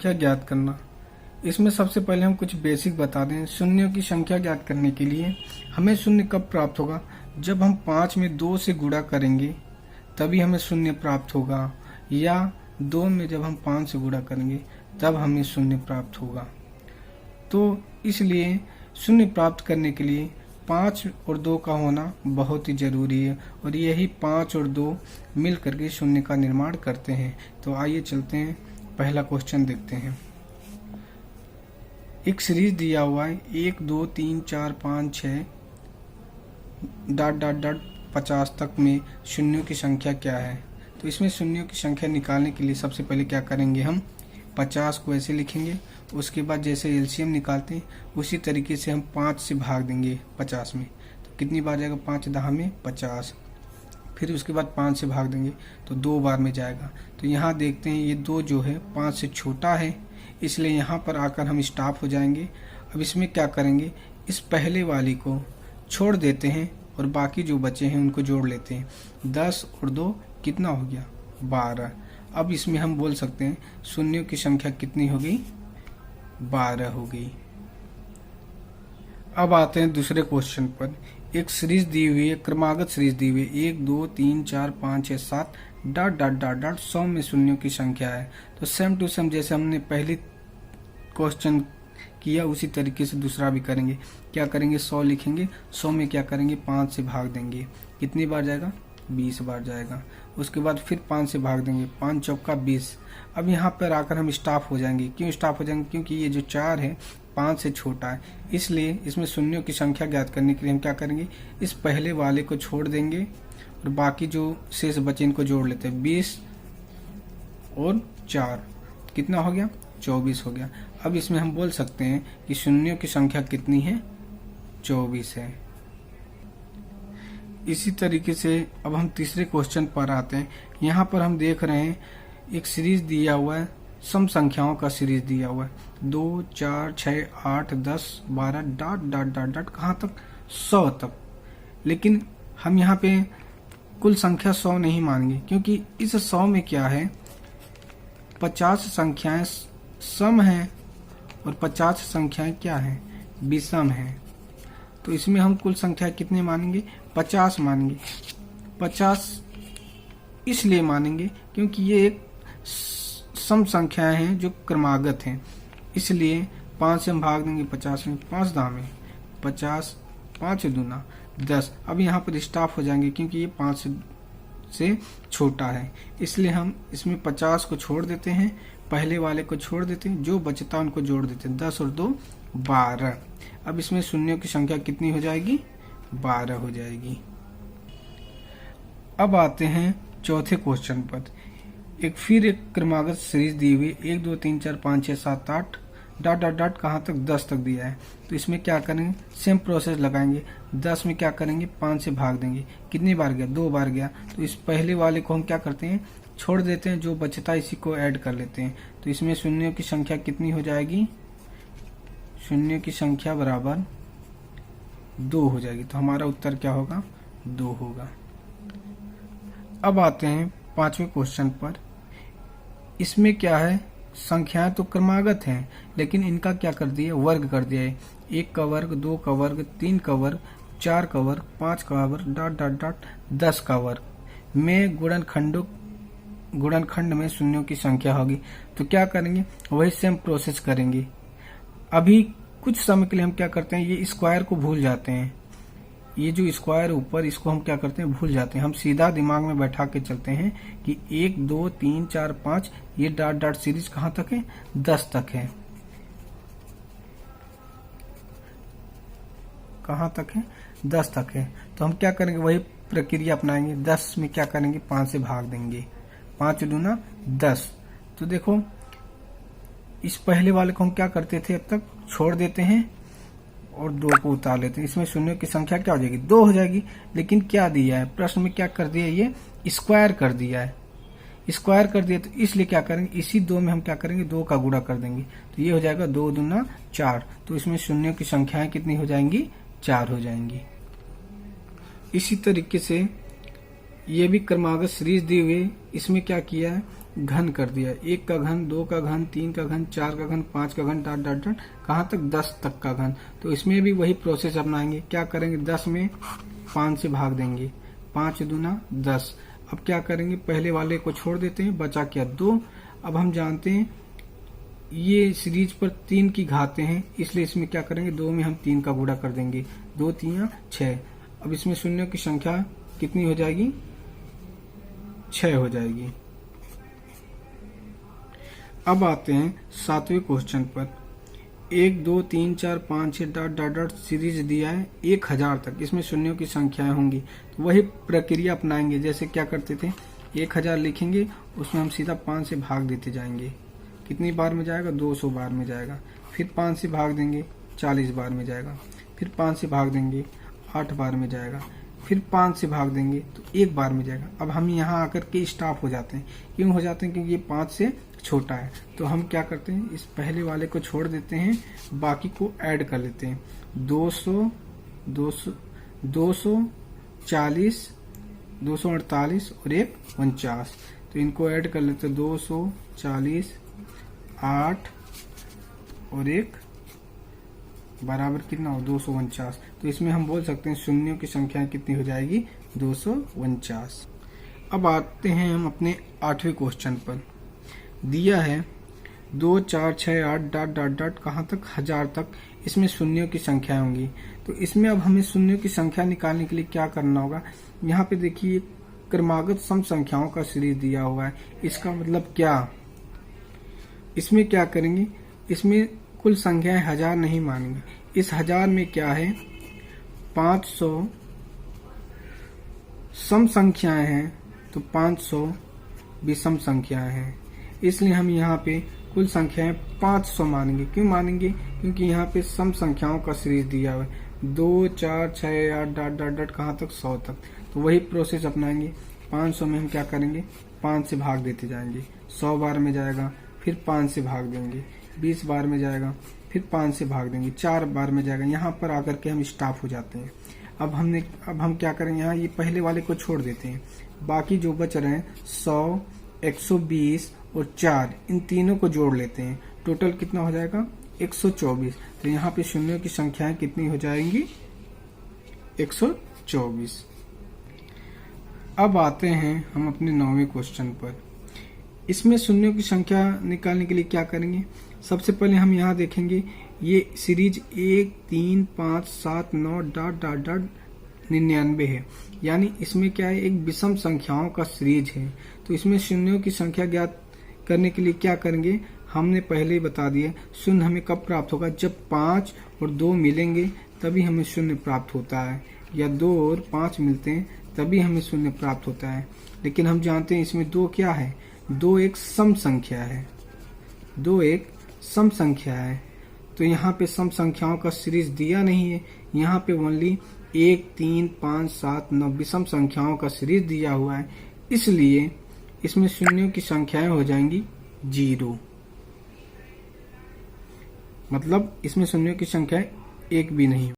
संख्या ज्ञात करना। इसमें सबसे पहले हम कुछ बेसिक बता दें। शून्यों की संख्या ज्ञात करने के लिए हमें शून्य कब प्राप्त होगा? जब हम 5 में 2 से गुणा करेंगे तभी हमें शून्य प्राप्त होगा, या 2 में जब हम 5 से गुणा करेंगे तब हमें शून्य प्राप्त होगा। तो इसलिए शून्य प्राप्त करने के लिए 5 और 2 का होना बहुत ही जरूरी है, और यही 5 और 2 मिल करके शून्य का निर्माण करते हैं। तो आइए चलते हैं, पहला क्वेश्चन देखते हैं। एक सीरीज दिया हुआ है 1 2 3 4 5 6 ... 50 तक में शून्यों की संख्या क्या है? तो इसमें शून्यों की संख्या निकालने के लिए सबसे पहले क्या करेंगे, हम 50 को ऐसे लिखेंगे। उसके बाद जैसे एलसीएम निकालते हैं उसी तरीके से हम 5 से भाग देंगे 50 में। तो कितनी बार जाएगा? 5 10 में 50। फिर उसके बाद 5 से भाग देंगे तो 2 बार में जाएगा। तो यहाँ देखते हैं ये 2 जो है 5 से छोटा है, इसलिए यहाँ पर आकर हम स्टॉप हो जाएंगे। अब इसमें क्या करेंगे, इस पहले वाली को छोड़ देते हैं और बाकी जो बचे हैं उनको जोड़ लेते हैं। 10 और 2 कितना हो गया? 12। अब इसमें हम बोल सकते हैं शून्यों की संख्या कितनी हो गई? 12 हो गई। अब आते हैं दूसरे क्वेश्चन पर। एक सीरीज दी हुई है, क्रमागत सीरीज दी हुई है 1 2 3 4 5 6 7 ... 100 में शून्यों की संख्या है। तो सेम टू सेम जैसे हमने पहली क्वेश्चन किया उसी तरीके से दूसरा भी करेंगे। क्या करेंगे, 100 लिखेंगे। 100 में क्या करेंगे, 5 से भाग देंगे। कितनी बार जाएगा? 20 बार जाएगा। उसके बाद फिर 5 से भाग देंगे, 5 चौका 20। अब यहाँ पर आकर हम स्टॉप हो जाएंगे। क्यों स्टॉप हो जाएंगे? क्योंकि ये जो 4 है 5 से छोटा है, इसलिए इसमें शून्यों की संख्या ज्ञात करने के लिए हम क्या करेंगे, इस पहले वाले को छोड़ देंगे और बाकी जो शेष बचे इनको जोड़ लेते हैं। 20 और 4 कितना हो गया? 24 हो गया। अब इसमें हम बोल सकते हैं कि शून्यों की संख्या कितनी है? 24 है। इसी तरीके से अब हम तीसरे क्वेश्चन पर आते हैं। यहाँ पर हम देख रहे हैं एक सीरीज दिया हुआ है, सम संख्याओं का सीरीज दिया हुआ है 2 4 6 8 10 12 ... कहाँ तक? 100 तक। लेकिन हम यहाँ पे कुल संख्या 100 नहीं मानेंगे, क्योंकि इस 100 में क्या है, 50 संख्याएं सम हैं और 50 संख्याएं क्या हैं? विषम हैं। तो इसमें हम कुल संख्या कितने मानेंगे? 50 मानेंगे। 50 इसलिए मानेंगे क्योंकि ये एक सम संख्याएं हैं जो क्रमागत हैं, इसलिए 5 से हम भाग देंगे 50 में। 5 दाम में 50, 5 दूना 10। अब यहाँ पर स्टॉप हो जाएंगे क्योंकि ये 5 से छोटा है, इसलिए हम इसमें 50 को छोड़ देते हैं, पहले वाले को छोड़ देते हैं, जो बचता उनको जोड़ देते हैं। 10 और 2 12। अब इसमें शून्यों की संख्या कितनी हो जाएगी? 12 हो जाएगी। अब आते हैं चौथे क्वेश्चन पर। एक क्रमागत सीरीज दी हुई 1 2 3 4 5 6 7 8 ... कहाँ तक? 10 तक दिया है। तो इसमें क्या करेंगे, सेम प्रोसेस लगाएंगे। 10 में क्या करेंगे, 5 से भाग देंगे। कितनी बार गया? 2 बार गया। तो इस पहले वाले को हम क्या करते हैं, छोड़ देते हैं, जो बचता इसी को ऐड कर लेते हैं। तो इसमें शून्यों की संख्या कितनी हो जाएगी? शून्यों की संख्या बराबर 2 हो जाएगी। तो हमारा उत्तर क्या होगा? 2 होगा। अब आते हैं पांचवें क्वेश्चन पर। इसमें क्या है, संख्याएं तो क्रमागत हैं, लेकिन इनका क्या कर दिया, वर्ग कर दिया है। 1 का वर्ग, 2 का वर्ग, 3 का वर्ग, 4 का वर्ग, 5 का वर्ग ... 10 का वर्ग में गुणनखंड में शून्यों की संख्या होगी। तो क्या करेंगे, वही सेम प्रोसेस करेंगे। अभी कुछ समय के लिए हम क्या करते हैं, ये स्क्वायर को भूल जाते हैं। ये जो स्क्वायर ऊपर, इसको हम क्या करते हैं, भूल जाते हैं। हम सीधा दिमाग में बैठा के चलते हैं कि 1 2 3 4 5 ये ... सीरीज कहाँ तक है? 10 तक है। कहाँ तक है? 10 तक है। तो हम क्या करेंगे, वही प्रक्रिया अपनाएंगे। 10 में क्या करेंगे, 5 से भाग देंगे। 5 दूना 10। तो देखो, इस पहले वाले को हम क्या करते थे, अब तक छोड़ देते हैं और 2 को उतार लेते हैं। इसमें शून्यों की संख्या क्या हो जाएगी? 2 हो जाएगी। लेकिन क्या दिया है प्रश्न में, क्या कर दिया, ये स्क्वायर कर दिया है। स्क्वायर कर दिया, तो इसलिए क्या करेंगे, इसी 2 में हम क्या करेंगे, 2 का गुणा कर देंगे। तो ये हो जाएगा 2 दूना 4। तो इसमें शून्यों की संख्याएं कितनी हो जाएंगी? 4 हो जाएंगी। इसी तरीके से ये भी क्रमागत सीरीज दी हुई, इसमें क्या किया है, घन कर दिया, 1 का घन, 2 का घन, 3 का घन, 4 का घन, 5 का घन, डॉट डॉट डॉट कहाँ तक 10 तक का घन। तो इसमें भी वही प्रोसेस अपनाएंगे। क्या करेंगे, 10 में 5 से भाग देंगे, 5 दूना 10। अब क्या करेंगे, पहले वाले को छोड़ देते हैं, बचा क्या 2। अब हम जानते हैं ये सीरीज पर 3 की घातें हैं, इसलिए इसमें क्या करेंगे, 2 में हम 3 का गुणा कर देंगे, 2 3 6। अब इसमें शून्यों की संख्या कितनी हो जाएगी, 6 हो जाएगी। अब आते हैं 7वें क्वेश्चन पर। 1 2 3 4 5 6 डॉट डॉट डॉट सीरीज दिया है 1000 तक, इसमें शून्यों की संख्याएं होंगी। तो वही प्रक्रिया अपनाएंगे जैसे क्या करते थे, 1000 लिखेंगे, उसमें हम सीधा 5 से भाग देते जाएंगे। कितनी बार में जाएगा, 200 बार में जाएगा। फिर 5 से भाग देंगे, 40 बार में जाएगा। फिर 5 से भाग देंगे, 8 बार में जाएगा। फिर 5 से भाग देंगे तो 1 बार में जाएगा। अब हम यहाँ आकर के स्टॉप हो जाते हैं। क्यों हो जाते हैं, क्योंकि ये 5 से छोटा है। तो हम क्या करते हैं, इस पहले वाले को छोड़ देते हैं, बाकी को ऐड कर लेते हैं। 200 200 240 248 और 1 49। तो इनको ऐड कर लेते हैं, 240 8 और 1 बराबर कितना हो, 249। तो इसमें हम बोल सकते हैं शून्यों की संख्या कितनी हो जाएगी, 249। अब आते हैं हम अपने 8वें क्वेश्चन पर। दिया है 2 4 6 8 डॉट डॉट डॉट कहाँ तक, 1000 तक, इसमें शून्यों की संख्या होंगी। तो इसमें अब हमें शून्यों की संख्या निकालने के लिए क्या करना होगा, यहाँ पे देखिए क्रमागत सम संख्याओं का सीरीज दिया हुआ है। इसका मतलब क्या, इसमें क्या करेंगे, इसमें कुल संख्याएं 1000 नहीं मानेंगे। इस 1000 में क्या है, 500 सम संख्याएं हैं, तो 500 विषम संख्याएं हैं। इसलिए हम यहाँ पे कुल संख्याएं 500 मानेंगे। क्यों मानेंगे, क्योंकि यहाँ पे सम संख्याओं का सीरीज दिया हुआ है, 2 4 6 8 डॉट डॉट डॉट कहाँ तक, 100 तक। तो वही प्रोसेस अपनाएंगे। 500 में हम क्या करेंगे, 5 से भाग देते जाएंगे, 100 बार में जाएगा, फिर 5 से भाग देंगे, 20 बार में जाएगा, फिर 5 से भाग देंगे, 4 बार में जाएगा। यहाँ पर आकर के हम स्टॉप हो जाते हैं। अब हम क्या करेंगे, यहाँ ये पहले वाले को छोड़ देते हैं, बाकी जो बच रहे हैं 100 120 और 4, इन तीनों को जोड़ लेते हैं। टोटल कितना हो जाएगा, 124। तो यहाँ पे शून्यों की संख्याएं कितनी हो जाएंगी, 124। अब आते हैं हम अपने 9वें क्वेश्चन पर। इसमें शून्यों की संख्या निकालने के लिए क्या करेंगे, सबसे पहले हम यहाँ देखेंगे ये सीरीज 1 3 5 7 9 डॉट डॉट डॉट 99 है, यानी इसमें क्या है, एक विषम संख्याओं का सीरीज है। तो इसमें शून्यों की संख्या ज्ञात करने के लिए क्या करेंगे, हमने पहले ही बता दिया, शून्य हमें कब प्राप्त होगा, जब 5 और 2 मिलेंगे तभी हमें शून्य प्राप्त होता है, या 2 और 5 मिलते हैं तभी हमें शून्य प्राप्त होता है। लेकिन हम जानते हैं इसमें 2 क्या है, 2 एक सम संख्या है, 2 एक सम संख्या है। तो यहाँ पे सम संख्याओं का सीरीज दिया नहीं है, यहाँ पे ओनली 1 3 5 7 9 विषम संख्याओं का सीरीज दिया हुआ है। इसलिए इसमें शून्यों की संख्याएं हो जाएंगी 0, मतलब इसमें शून्यों की संख्या 1 भी नहीं।